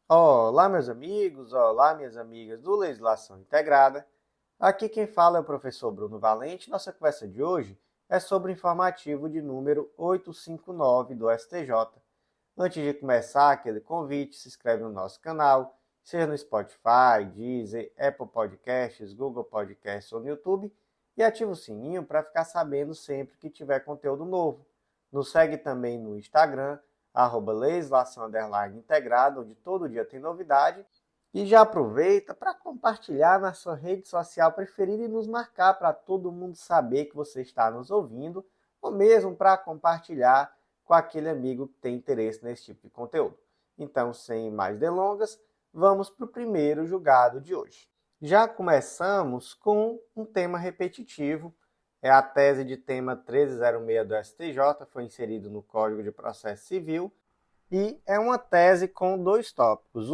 Olá, meus amigos, olá, minhas amigas do Legislação Integrada. Aqui quem fala é o professor Bruno Valente. Nossa conversa de hoje é sobre o informativo de número 859 do STJ. Antes de começar, aquele convite, se inscreve no nosso canal, seja no Spotify, Deezer, Apple Podcasts, Google Podcasts ou no YouTube, e ativa o sininho para ficar sabendo sempre que tiver conteúdo novo. Nos segue também no Instagram, @legislação_integrada, onde todo dia tem novidade. E já aproveita para compartilhar na sua rede social preferida e nos marcar para todo mundo saber que você está nos ouvindo, ou mesmo para compartilhar com aquele amigo que tem interesse nesse tipo de conteúdo. Então, sem mais delongas, vamos para o primeiro julgado de hoje. Já começamos com um tema repetitivo. É a tese de tema 1306 do STJ, foi inserido no Código de Processo Civil, e é uma tese com dois tópicos.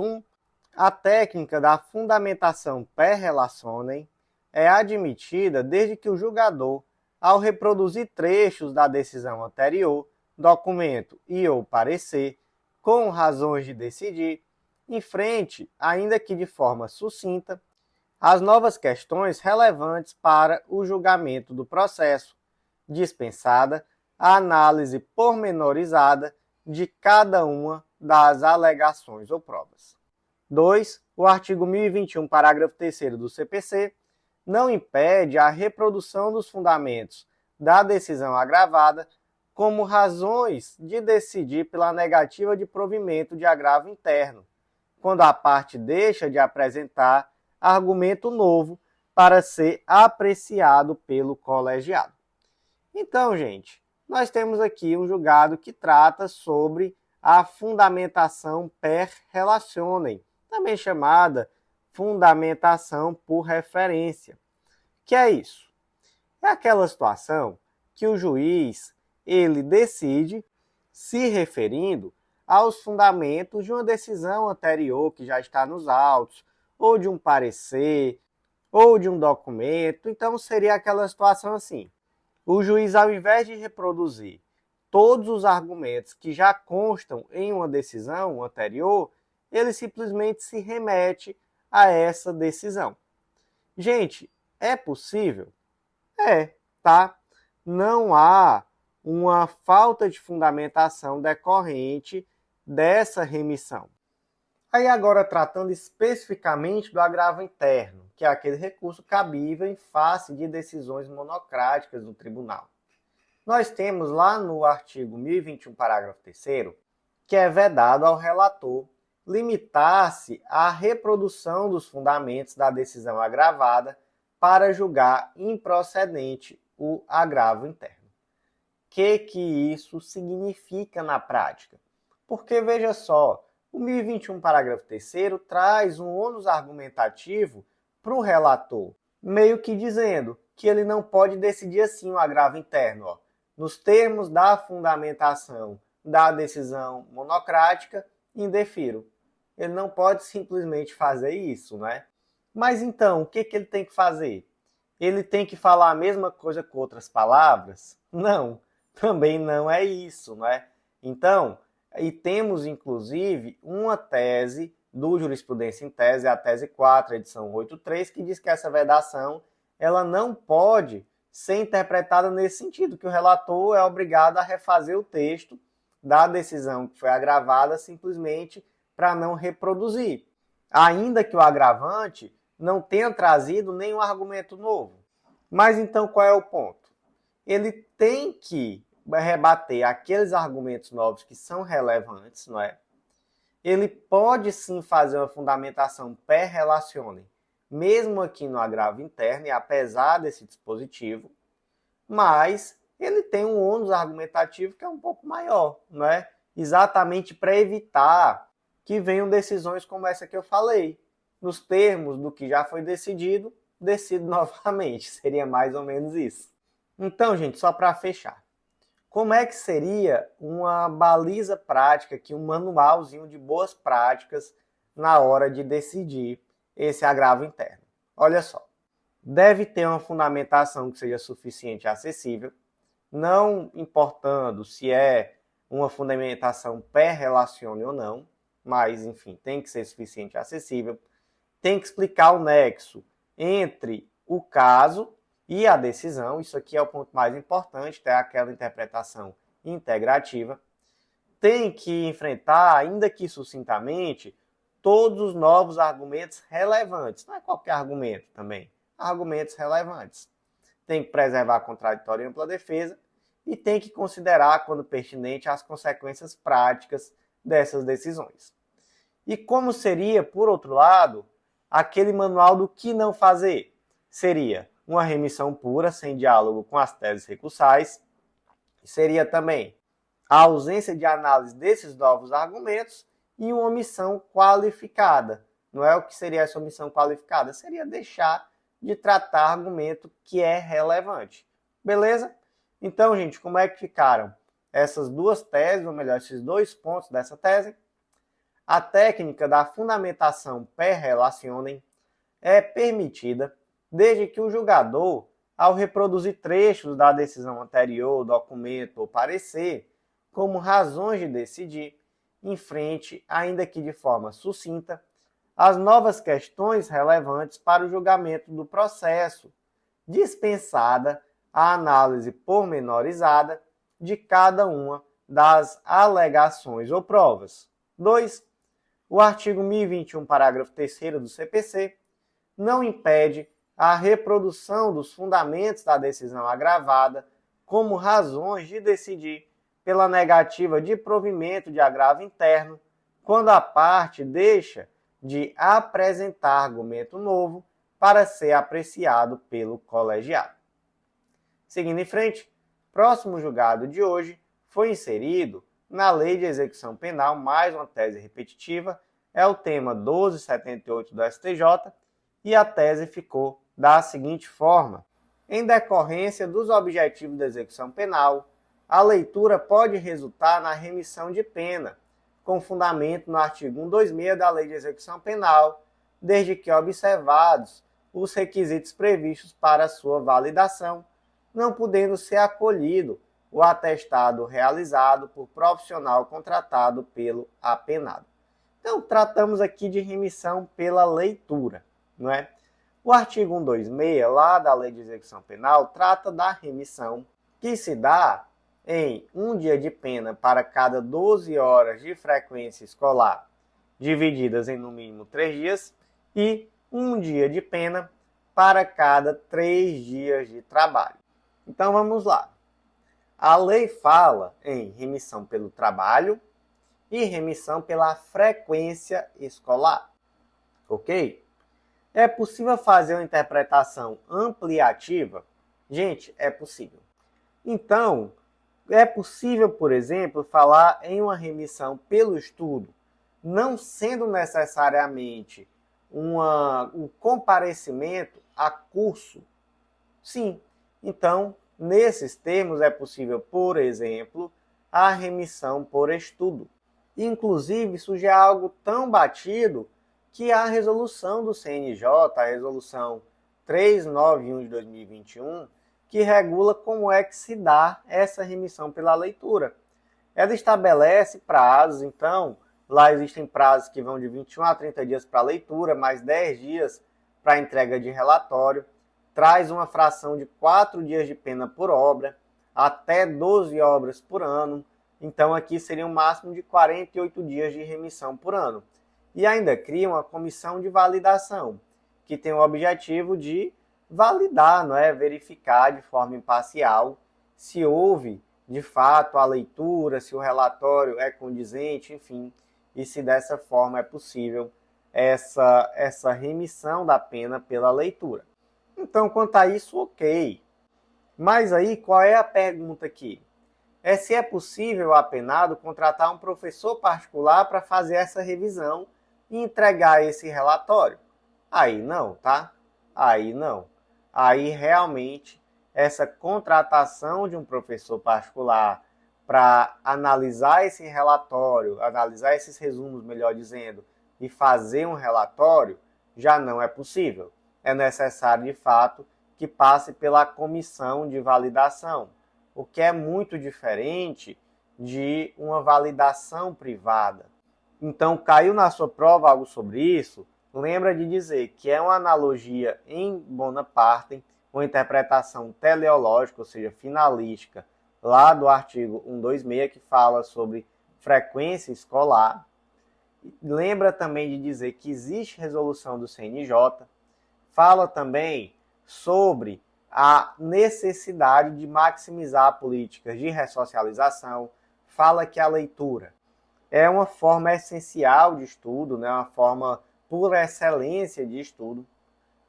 A técnica da fundamentação per relationem é admitida desde que o julgador, ao reproduzir trechos da decisão anterior, documento e ou parecer, com razões de decidir, enfrente, ainda que de forma sucinta, as novas questões relevantes para o julgamento do processo, dispensada a análise pormenorizada de cada uma das alegações ou provas. 2. O artigo 1021, parágrafo 3º do CPC, não impede a reprodução dos fundamentos da decisão agravada como razões de decidir pela negativa de provimento de agravo interno, quando a parte deixa de apresentar argumento novo para ser apreciado pelo colegiado. Então, gente, nós temos aqui um julgado que trata sobre a fundamentação per relationem, também chamada fundamentação por referência. Que é isso? É aquela situação que o juiz ele decide se referindo aos fundamentos de uma decisão anterior que já está nos autos, ou de um parecer, ou de um documento. Então, seria aquela situação assim. O juiz, ao invés de reproduzir todos os argumentos que já constam em uma decisão anterior, ele simplesmente se remete a essa decisão. Gente, é possível? É, tá? Não há uma falta de fundamentação decorrente dessa remissão. Aí agora tratando especificamente do agravo interno, que é aquele recurso cabível em face de decisões monocráticas do tribunal. Nós temos lá no artigo 1021, parágrafo 3º, que é vedado ao relator limitar-se à reprodução dos fundamentos da decisão agravada para julgar improcedente o agravo interno. O que isso significa na prática? Porque, veja só, o 1021, parágrafo 3º, traz um ônus argumentativo para o relator, meio que dizendo que ele não pode decidir assim o agravo interno. Nos termos da fundamentação da decisão monocrática, indefiro. Ele não pode simplesmente fazer isso, né? Mas então, o que ele tem que fazer? Ele tem que falar a mesma coisa com outras palavras? Não, também não é isso, né? Então, e temos, inclusive, uma tese do Jurisprudência em Tese, a tese 4, edição 83, que diz que essa vedação ela não pode ser interpretada nesse sentido, que o relator é obrigado a refazer o texto da decisão que foi agravada simplesmente para não reproduzir, ainda que o agravante não tenha trazido nenhum argumento novo. Mas então qual é o ponto? Ele tem que rebater aqueles argumentos novos que são relevantes, não é? Ele pode sim fazer uma fundamentação per relationem, mesmo aqui no agravo interno, e apesar desse dispositivo, mas ele tem um ônus argumentativo que é um pouco maior, não é? Exatamente para evitar que venham decisões como essa que eu falei. Nos termos do que já foi decidido, decido novamente. Seria mais ou menos isso. Então, gente, só para fechar. Como é que seria uma baliza prática, aqui, um manualzinho de boas práticas na hora de decidir esse agravo interno? Olha só. Deve ter uma fundamentação que seja suficiente e acessível, não importando se é uma fundamentação per relationem ou não. mas enfim, tem que ser suficiente e acessível. Tem que explicar o nexo entre o caso e a decisão. Isso aqui é o ponto mais importante, é aquela interpretação integrativa. Tem que enfrentar, ainda que sucintamente, todos os novos argumentos relevantes. Não é qualquer argumento também, argumentos relevantes. Tem que preservar a contraditória e ampla defesa e tem que considerar, quando pertinente, as consequências práticas dessas decisões. E como seria, por outro lado, aquele manual do que não fazer? Seria uma remissão pura, sem diálogo com as teses recursais. Seria também a ausência de análise desses novos argumentos e uma omissão qualificada. Não é o que seria essa omissão qualificada? Seria deixar de tratar argumento que é relevante. Beleza? Então, gente, como é que ficaram essas duas teses, ou melhor, esses dois pontos dessa tese? A técnica da fundamentação per relationem é permitida desde que o julgador, ao reproduzir trechos da decisão anterior, documento ou parecer, como razões de decidir, enfrente, ainda que de forma sucinta, as novas questões relevantes para o julgamento do processo, dispensada a análise pormenorizada de cada uma das alegações ou provas. 2. O artigo 1021, parágrafo 3º do CPC, não impede a reprodução dos fundamentos da decisão agravada como razões de decidir pela negativa de provimento de agravo interno, quando a parte deixa de apresentar argumento novo para ser apreciado pelo colegiado. Seguindo em frente, próximo julgado de hoje foi inserido na Lei de Execução Penal, mais uma tese repetitiva, é o tema 1278 do STJ, e a tese ficou da seguinte forma: em decorrência dos objetivos da execução penal, a leitura pode resultar na remissão de pena, com fundamento no artigo 126 da Lei de Execução Penal, desde que observados os requisitos previstos para sua validação, não podendo ser acolhido o atestado realizado por profissional contratado pelo apenado. Então, tratamos aqui de remissão pela leitura, não é? O artigo 126, lá da Lei de Execução Penal, trata da remissão que se dá em um dia de pena para cada 12 horas de frequência escolar, divididas em no mínimo 3 dias, e um dia de pena para cada 3 dias de trabalho. Então vamos lá. A lei fala em remissão pelo trabalho e remissão pela frequência escolar. Ok? É possível fazer uma interpretação ampliativa? Gente, é possível. Então, é possível, por exemplo, falar em uma remissão pelo estudo, não sendo necessariamente um comparecimento a curso? Sim. Então, nesses termos é possível, por exemplo, a remissão por estudo. Inclusive, isso já é algo tão batido que a resolução do CNJ, a resolução 391 de 2021, que regula como é que se dá essa remissão pela leitura. Ela estabelece prazos, então, lá existem prazos que vão de 21 a 30 dias para leitura, mais 10 dias para entrega de relatório, traz uma fração de 4 dias de pena por obra, até 12 obras por ano, então aqui seria um máximo de 48 dias de remissão por ano. E ainda cria uma comissão de validação, que tem o objetivo de validar, não é? Verificar de forma imparcial se houve, de fato, a leitura, se o relatório é condizente, enfim, e se dessa forma é possível essa remissão da pena pela leitura. Então, quanto a isso, ok. Mas aí, qual é a pergunta aqui? É se é possível o apenado contratar um professor particular para fazer essa revisão e entregar esse relatório? Aí não, tá? Aí não. Aí realmente essa contratação de um professor particular para analisar esse relatório, analisar esses resumos, melhor dizendo, e fazer um relatório, já não é possível. É necessário, de fato, que passe pela comissão de validação, o que é muito diferente de uma validação privada. Então, caiu na sua prova algo sobre isso? Lembra de dizer que é uma analogia em Bonaparte, uma interpretação teleológica, ou seja, finalística, lá do artigo 126, que fala sobre frequência escolar. Lembra também de dizer que existe resolução do CNJ. Fala também sobre a necessidade de maximizar políticas de ressocialização. Fala que a leitura é uma forma essencial de estudo, né? Uma forma por excelência de estudo.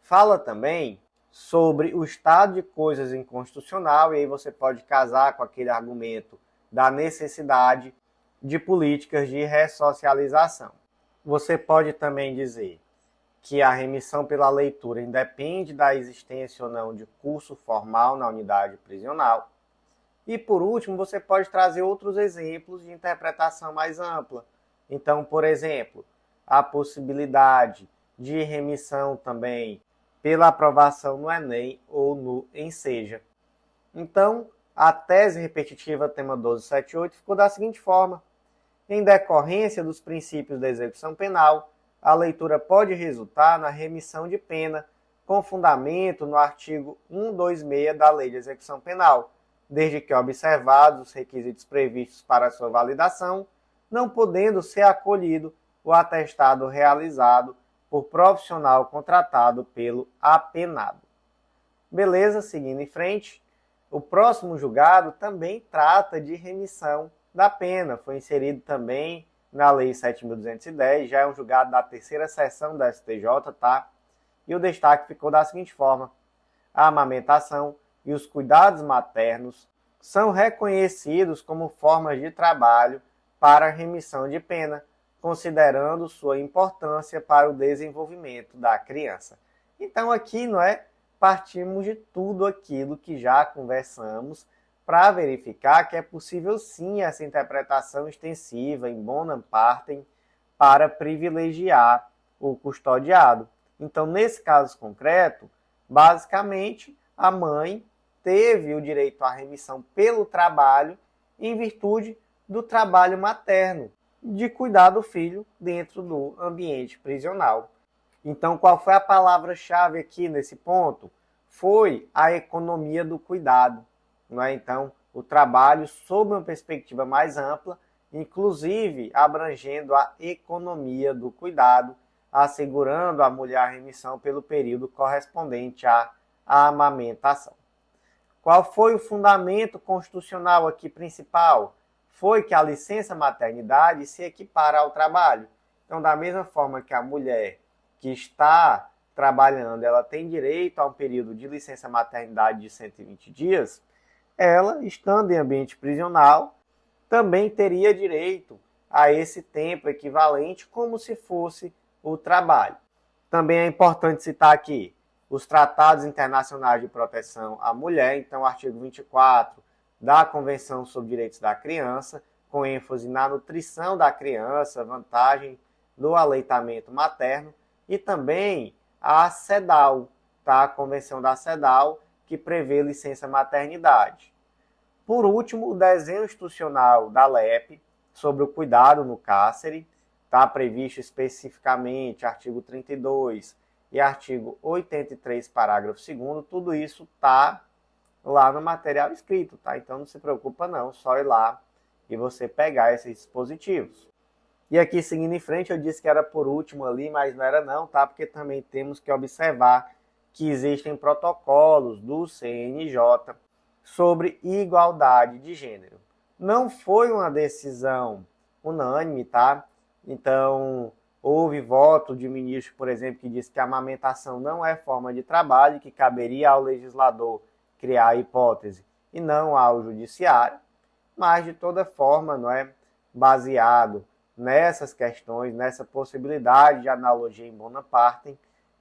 Fala também sobre o estado de coisas inconstitucional, e aí você pode casar com aquele argumento da necessidade de políticas de ressocialização. Você pode também dizer que a remissão pela leitura independe da existência ou não de curso formal na unidade prisional. E, por último, você pode trazer outros exemplos de interpretação mais ampla. Então, por exemplo, a possibilidade de remissão também pela aprovação no Enem ou no Enseja. Então, a tese repetitiva tema 1278 ficou da seguinte forma: em decorrência dos princípios da execução penal, a leitura pode resultar na remissão de pena, com fundamento no artigo 126 da Lei de Execução Penal, desde que observados os requisitos previstos para sua validação, não podendo ser acolhido o atestado realizado por profissional contratado pelo apenado. Beleza, seguindo em frente, o próximo julgado também trata de remissão da pena. Foi inserido também na Lei 7.210, já é um julgado da terceira seção da STJ, tá? E o destaque ficou da seguinte forma: a amamentação e os cuidados maternos são reconhecidos como formas de trabalho para remissão de pena, considerando sua importância para o desenvolvimento da criança. Então aqui, partimos de tudo aquilo que já conversamos para verificar que é possível sim essa interpretação extensiva em Bonaparte para privilegiar o custodiado. Então, nesse caso concreto, basicamente, a mãe teve o direito à remissão pelo trabalho em virtude do trabalho materno, de cuidar do filho dentro do ambiente prisional. Então, qual foi a palavra-chave aqui nesse ponto? Foi a economia do cuidado. Então, o trabalho sob uma perspectiva mais ampla, inclusive abrangendo a economia do cuidado, assegurando à mulher a remissão pelo período correspondente à amamentação. Qual foi o fundamento constitucional aqui principal? Foi que a licença maternidade se equipara ao trabalho. Então, da mesma forma que a mulher que está trabalhando, ela tem direito a um período de licença maternidade de 120 dias, ela, estando em ambiente prisional, também teria direito a esse tempo equivalente como se fosse o trabalho. Também é importante citar aqui os tratados internacionais de proteção à mulher, então o artigo 24 da Convenção sobre Direitos da Criança, com ênfase na nutrição da criança, vantagem do aleitamento materno, e também a CEDAW, tá? A Convenção da CEDAW, que prevê licença maternidade. Por último, o desenho institucional da LEP sobre o cuidado no cárcere, está previsto especificamente artigo 32 e artigo 83, parágrafo 2º, tudo isso está lá no material escrito, tá? Então não se preocupa não, só ir lá e você pegar esses dispositivos. E aqui, seguindo em frente, eu disse que era por último ali, mas não era não, tá? Porque também temos que observar que existem protocolos do CNJ sobre igualdade de gênero. Não foi uma decisão unânime, tá? Então, houve voto de ministro, por exemplo, que disse que a amamentação não é forma de trabalho, que caberia ao legislador criar a hipótese e não ao judiciário, mas de toda forma, baseado nessas questões, nessa possibilidade de analogia em Bonaparte,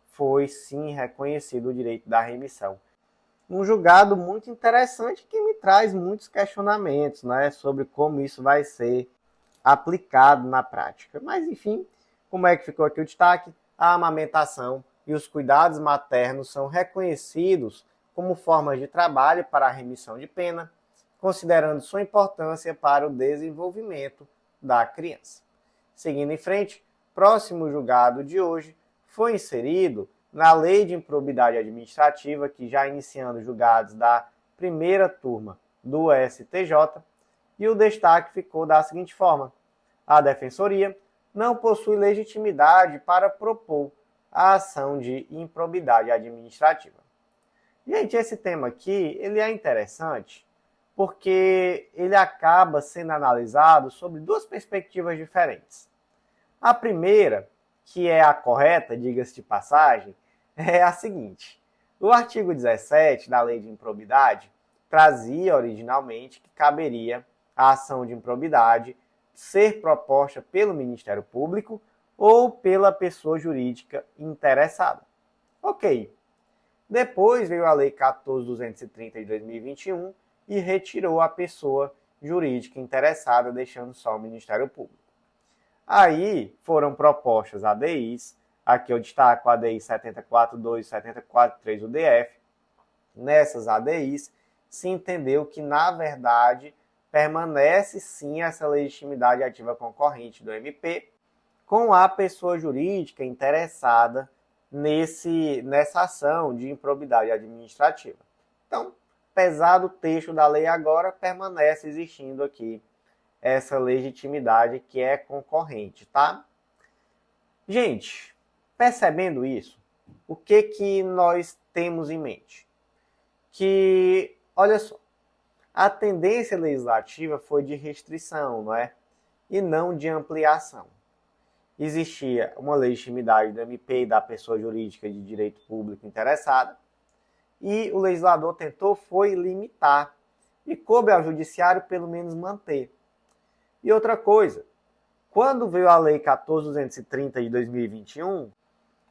foi sim reconhecido o direito da remissão. Um julgado muito interessante que me traz muitos questionamentos, sobre como isso vai ser aplicado na prática. Mas, enfim, como é que ficou aqui o destaque? A amamentação e os cuidados maternos são reconhecidos como formas de trabalho para a remissão de pena, considerando sua importância para o desenvolvimento da criança. Seguindo em frente, próximo julgado de hoje foi inserido na Lei de Improbidade Administrativa, que já iniciando julgados da primeira turma do STJ, e o destaque ficou da seguinte forma: a Defensoria não possui legitimidade para propor a ação de improbidade administrativa. Gente, esse tema aqui ele é interessante porque ele acaba sendo analisado sobre duas perspectivas diferentes. A primeira, que é a correta, diga-se de passagem, é a seguinte: o artigo 17 da Lei de Improbidade trazia originalmente que caberia a ação de improbidade ser proposta pelo Ministério Público ou pela pessoa jurídica interessada. Ok. Depois veio a Lei 14.230 de 2021 e retirou a pessoa jurídica interessada, deixando só o Ministério Público. Aí foram propostas ADIs, aqui eu destaco a ADI 742 e 743 do DF. Nessas ADIs se entendeu que, na verdade, permanece sim essa legitimidade ativa concorrente do MP com a pessoa jurídica interessada nessa ação de improbidade administrativa. Então, apesar do texto da lei agora, permanece existindo aqui essa legitimidade que é concorrente, tá? Gente, percebendo isso, o que nós temos em mente? Que, olha só, a tendência legislativa foi de restrição, não é? E não de ampliação. Existia uma legitimidade do MP e da pessoa jurídica de direito público interessada, e o legislador tentou foi limitar, e coube ao judiciário pelo menos manter. E outra coisa, quando veio a Lei 14.230 de 2021,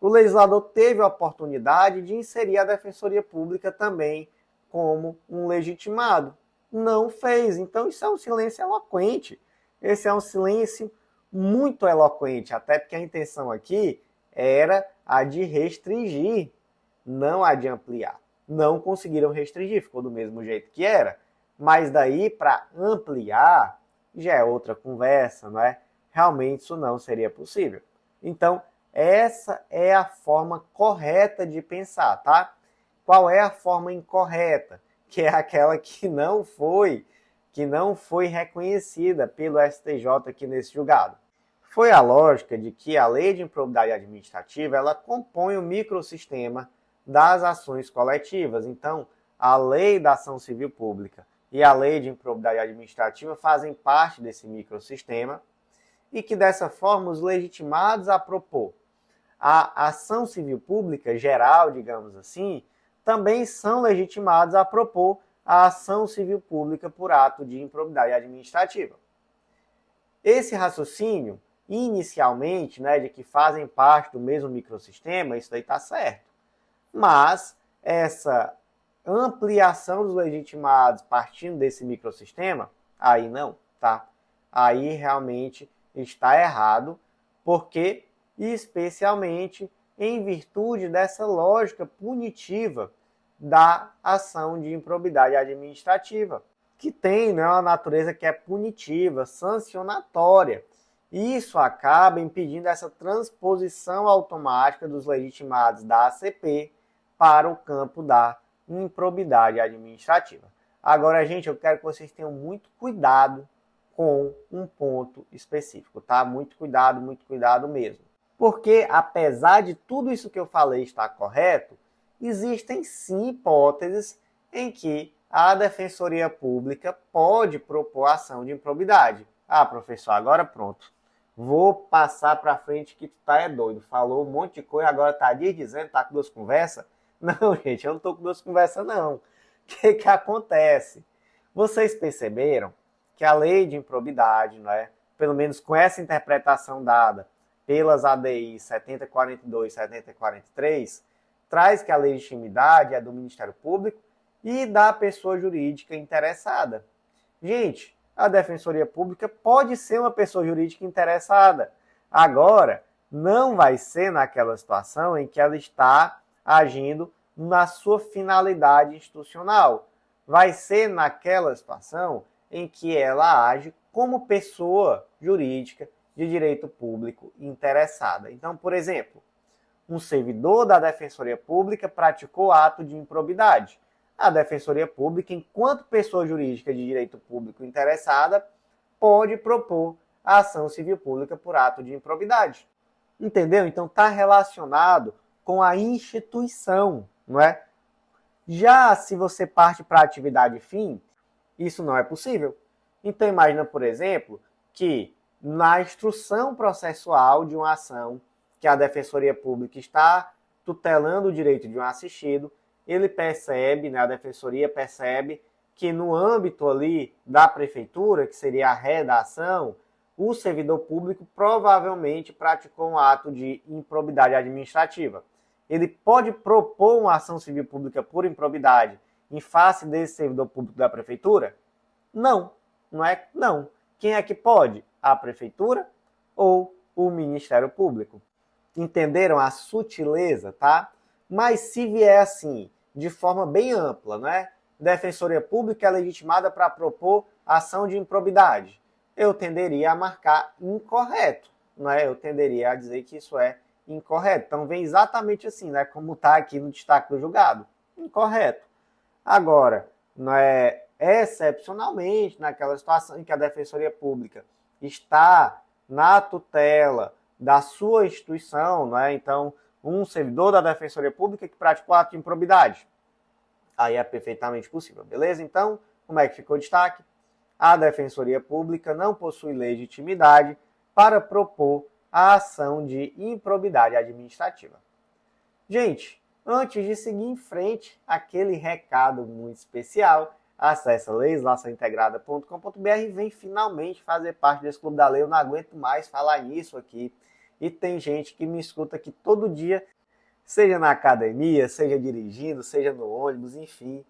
o legislador teve a oportunidade de inserir a Defensoria Pública também como um legitimado. Não fez. Então isso é um silêncio eloquente. Esse é um silêncio muito eloquente, até porque a intenção aqui era a de restringir, não a de ampliar. Não conseguiram restringir, ficou do mesmo jeito que era. Mas daí para ampliar já é outra conversa, não é? Realmente isso não seria possível. Então, essa é a forma correta de pensar, tá? Qual é a forma incorreta? Que é aquela que não foi reconhecida pelo STJ aqui nesse julgado. Foi a lógica de que a Lei de Improbidade Administrativa ela compõe o microsistema das ações coletivas. Então, a Lei da Ação Civil Pública e a Lei de Improbidade Administrativa fazem parte desse microsistema e que, dessa forma, os legitimados a propor a ação civil pública geral, digamos assim, também são legitimados a propor a ação civil pública por ato de improbidade administrativa. Esse raciocínio, inicialmente, né, de que fazem parte do mesmo microsistema, isso daí está certo. Mas essa ampliação dos legitimados partindo desse microsistema, aí não, tá? Aí realmente está errado, porque especialmente em virtude dessa lógica punitiva da ação de improbidade administrativa, que tem, né, uma natureza que é punitiva, sancionatória. Isso acaba impedindo essa transposição automática dos legitimados da ACP para o campo da improbidade administrativa. Agora, gente, eu quero que vocês tenham muito cuidado com um ponto específico, tá? Muito cuidado mesmo. Porque, apesar de tudo isso que eu falei estar correto, existem sim hipóteses em que a Defensoria Pública pode propor ação de improbidade. Ah, professor, agora pronto. Vou passar para frente que tu tá doido. Falou um monte de coisa, agora tá dizendo, tá com duas conversas? Não, gente, eu não tô com duas conversas, não. O que acontece? Vocês perceberam que a lei de improbidade, não é? Pelo menos com essa interpretação dada pelas ADI 7042 e 7043, traz que a legitimidade é do Ministério Público e da pessoa jurídica interessada. Gente, a Defensoria Pública pode ser uma pessoa jurídica interessada. Agora, não vai ser naquela situação em que ela está agindo na sua finalidade institucional. Vai ser naquela situação em que ela age como pessoa jurídica de direito público interessada. Então, por exemplo, um servidor da Defensoria Pública praticou ato de improbidade. A Defensoria Pública, enquanto pessoa jurídica de direito público interessada, pode propor a ação civil pública por ato de improbidade. Entendeu? Então está relacionado com a instituição, não é? Já se você parte para a atividade fim, isso não é possível. Então imagina, por exemplo, que na instrução processual de uma ação que a Defensoria Pública está tutelando o direito de um assistido, ele percebe, né, a Defensoria percebe que no âmbito ali da Prefeitura, que seria a redação, o servidor público provavelmente praticou um ato de improbidade administrativa. Ele pode propor uma ação civil pública por improbidade em face desse servidor público da Prefeitura? Não, não é? Não. Quem é que pode? A Prefeitura ou o Ministério Público? Entenderam a sutileza, tá? Mas se vier assim, de forma bem ampla, né? Defensoria Pública é legitimada para propor ação de improbidade. Eu tenderia a marcar incorreto, não é? Eu tenderia a dizer que isso é incorreto. Então vem exatamente assim, né? Como está aqui no destaque do julgado. Incorreto. Agora, não é excepcionalmente naquela situação em que a Defensoria Pública está na tutela da sua instituição, não é? Então, um servidor da Defensoria Pública que praticou ato de improbidade. Aí é perfeitamente possível, beleza? Então, como é que ficou o destaque? A Defensoria Pública não possui legitimidade para propor a ação de improbidade administrativa. Gente, antes de seguir em frente, aquele recado muito especial, acesse legislaçãointegrada.com.br e vem finalmente fazer parte desse Clube da Lei. Eu não aguento mais falar nisso aqui. E tem gente que me escuta aqui todo dia, seja na academia, seja dirigindo, seja no ônibus, enfim,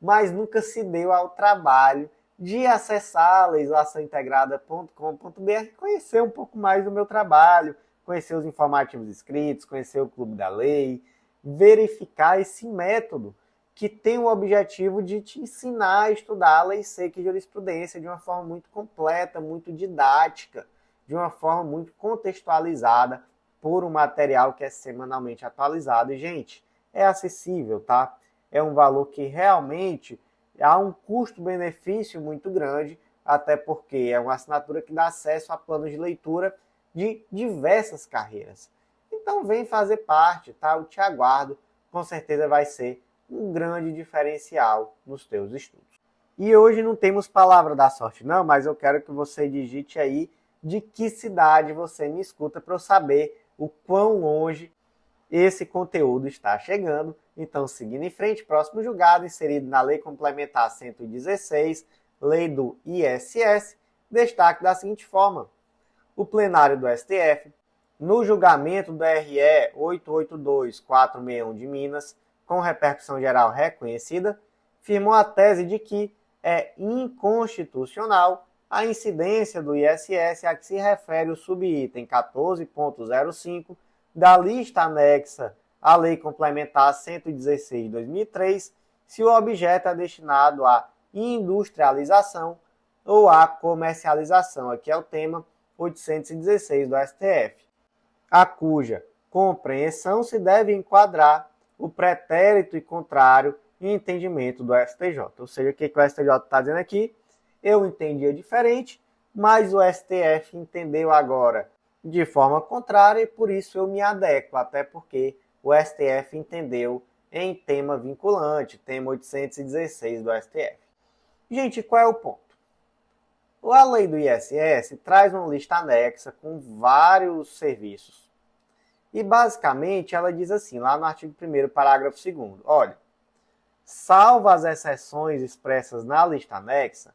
mas nunca se deu ao trabalho de acessar legislaçãointegrada.com.br e conhecer um pouco mais do meu trabalho, conhecer os informativos escritos, conhecer o Clube da Lei, verificar esse método que tem o objetivo de te ensinar a estudar a lei seca e jurisprudência de uma forma muito completa, muito didática, de uma forma muito contextualizada por um material que é semanalmente atualizado. E, gente, é acessível, tá? É um valor que realmente há um custo-benefício muito grande, até porque é uma assinatura que dá acesso a planos de leitura de diversas carreiras. Então vem fazer parte, tá? Eu te aguardo, com certeza vai ser um grande diferencial nos teus estudos. E hoje não temos palavra da sorte não, mas eu quero que você digite aí de que cidade você me escuta para eu saber o quão longe esse conteúdo está chegando. Então, seguindo em frente, próximo julgado, inserido na Lei Complementar 116, Lei do ISS, destaque da seguinte forma: o plenário do STF, no julgamento do RE 882-461 de Minas, com repercussão geral reconhecida, firmou a tese de que é inconstitucional a incidência do ISS a que se refere o subitem 14.05 da lista anexa à Lei Complementar 116 de 2003, se o objeto é destinado à industrialização ou à comercialização, aqui é o tema 816 do STF, a cuja compreensão se deve enquadrar o pretérito e contrário em entendimento do STJ. Ou seja, o que o STJ está dizendo aqui? Eu entendia diferente, mas o STF entendeu agora de forma contrária e por isso eu me adequo, até porque o STF entendeu em tema vinculante, tema 816 do STF. Gente, qual é o ponto? A lei do ISS traz uma lista anexa com vários serviços. E basicamente ela diz assim, lá no artigo 1º, parágrafo 2º, olha, salvo as exceções expressas na lista anexa,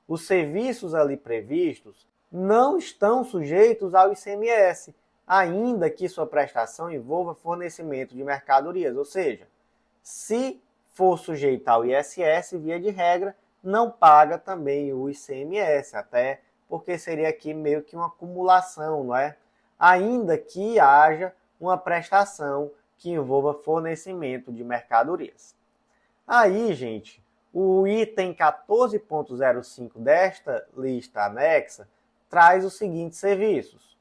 os serviços ali previstos não estão sujeitos ao ICMS, ainda que sua prestação envolva fornecimento de mercadorias. Ou seja, se for sujeito ao ISS, via de regra, não paga também o ICMS, até porque seria aqui meio que uma acumulação, não é? Ainda que haja uma prestação que envolva fornecimento de mercadorias. Aí, gente, o item 14.05 desta lista anexa traz os seguintes serviços.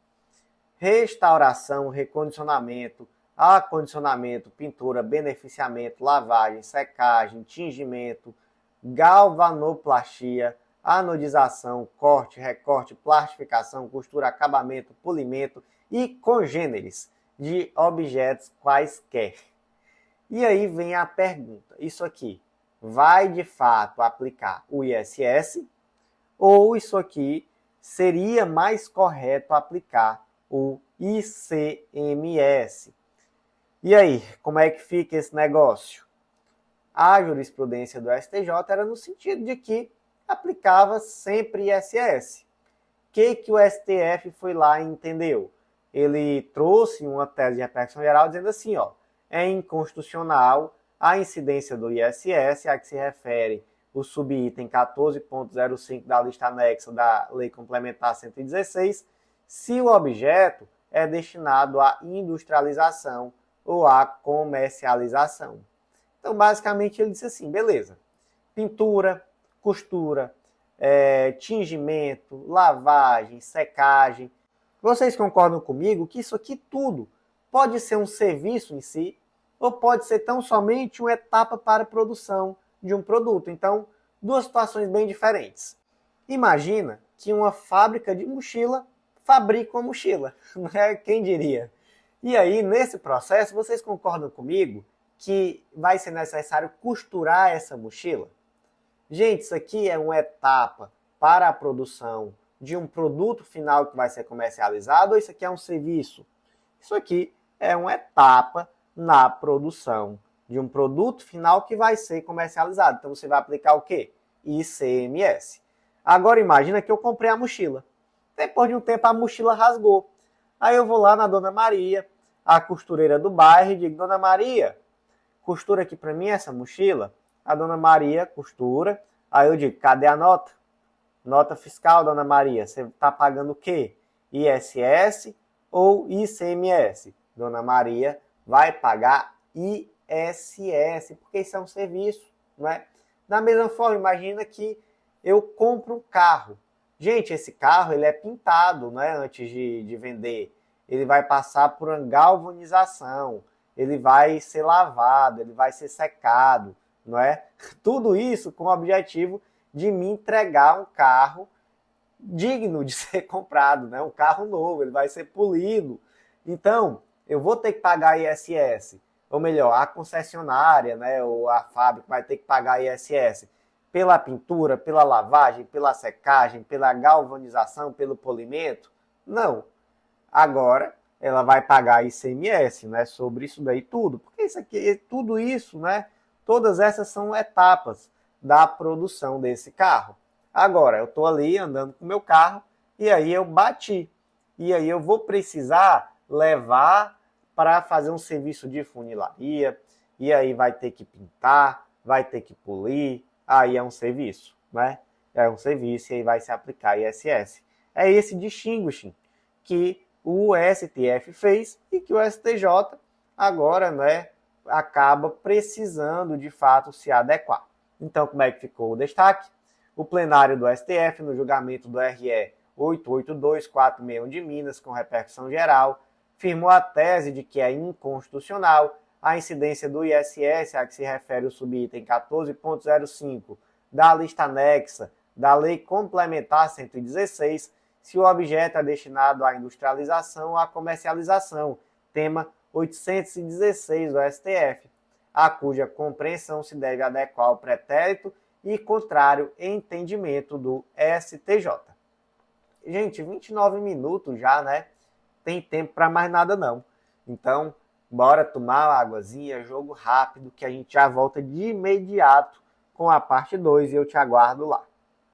restauração, recondicionamento, acondicionamento, pintura, beneficiamento, lavagem, secagem, tingimento, galvanoplastia, anodização, corte, recorte, plastificação, costura, acabamento, polimento e congêneres de objetos quaisquer. E aí vem a pergunta, isso aqui vai de fato aplicar o ISS ou isso aqui seria mais correto aplicar o ICMS? E aí, como é que fica esse negócio? A jurisprudência do STJ era no sentido de que aplicava sempre ISS. O que o STF foi lá e entendeu? Ele trouxe uma tese de repercussão geral dizendo assim, ó, é inconstitucional a incidência do ISS, a que se refere o subitem 14.05 da lista anexa da Lei Complementar 116, se o objeto é destinado à industrialização ou à comercialização. Então, basicamente, ele disse assim, beleza, pintura, costura, tingimento, lavagem, secagem. Vocês concordam comigo que isso aqui tudo pode ser um serviço em si ou pode ser tão somente uma etapa para a produção de um produto? Então, duas situações bem diferentes. Imagina que uma fábrica de mochila fabrica uma mochila, né? Quem diria? E aí, nesse processo, vocês concordam comigo que vai ser necessário costurar essa mochila? Gente, isso aqui é uma etapa para a produção de um produto final que vai ser comercializado ou isso aqui é um serviço? Isso aqui é uma etapa na produção de um produto final que vai ser comercializado. Então você vai aplicar o quê? ICMS. Agora imagina que eu comprei a mochila. Depois de um tempo a mochila rasgou. Aí eu vou lá na Dona Maria, a costureira do bairro, e digo, Dona Maria, costura aqui para mim essa mochila. A Dona Maria costura. Aí eu digo, cadê a nota? Nota fiscal, Dona Maria. Você está pagando o quê? ISS ou ICMS? Dona Maria vai pagar ISS, porque isso é um serviço, não é? Da mesma forma, imagina que eu compro um carro. Gente, esse carro ele é pintado, não é? Antes de vender. Ele vai passar por uma galvanização, ele vai ser lavado, ele vai ser secado, não é? Tudo isso com o objetivo de me entregar um carro digno de ser comprado, né? Um carro novo, ele vai ser polido. Então, eu vou ter que pagar ISS, ou melhor, a concessionária, né, ou a fábrica vai ter que pagar ISS pela pintura, pela lavagem, pela secagem, pela galvanização, pelo polimento? Não. Agora, ela vai pagar ICMS, né, sobre isso daí tudo, porque isso aqui, tudo isso, né, todas essas são etapas da produção desse carro. Agora, eu estou ali andando com o meu carro e aí eu bati. E aí eu vou precisar levar para fazer um serviço de funilaria, e aí vai ter que pintar, vai ter que polir, aí é um serviço, né? É um serviço e aí vai se aplicar ISS. É esse distinguishing que o STF fez e que o STJ agora, né, acaba precisando de fato se adequar. Então, como é que ficou o destaque? O plenário do STF, no julgamento do RE 882-461 de Minas, com repercussão geral, firmou a tese de que é inconstitucional a incidência do ISS a que se refere o subitem 14.05 da lista anexa da Lei Complementar 116, se o objeto é destinado à industrialização ou à comercialização, tema 816 do STF, a cuja compreensão se deve adequar ao pretérito e contrário entendimento do STJ. Gente, 29 minutos já, né? Tem tempo para mais nada não. Então, bora tomar uma águazinha, jogo rápido, que a gente já volta de imediato com a parte 2 e eu te aguardo lá.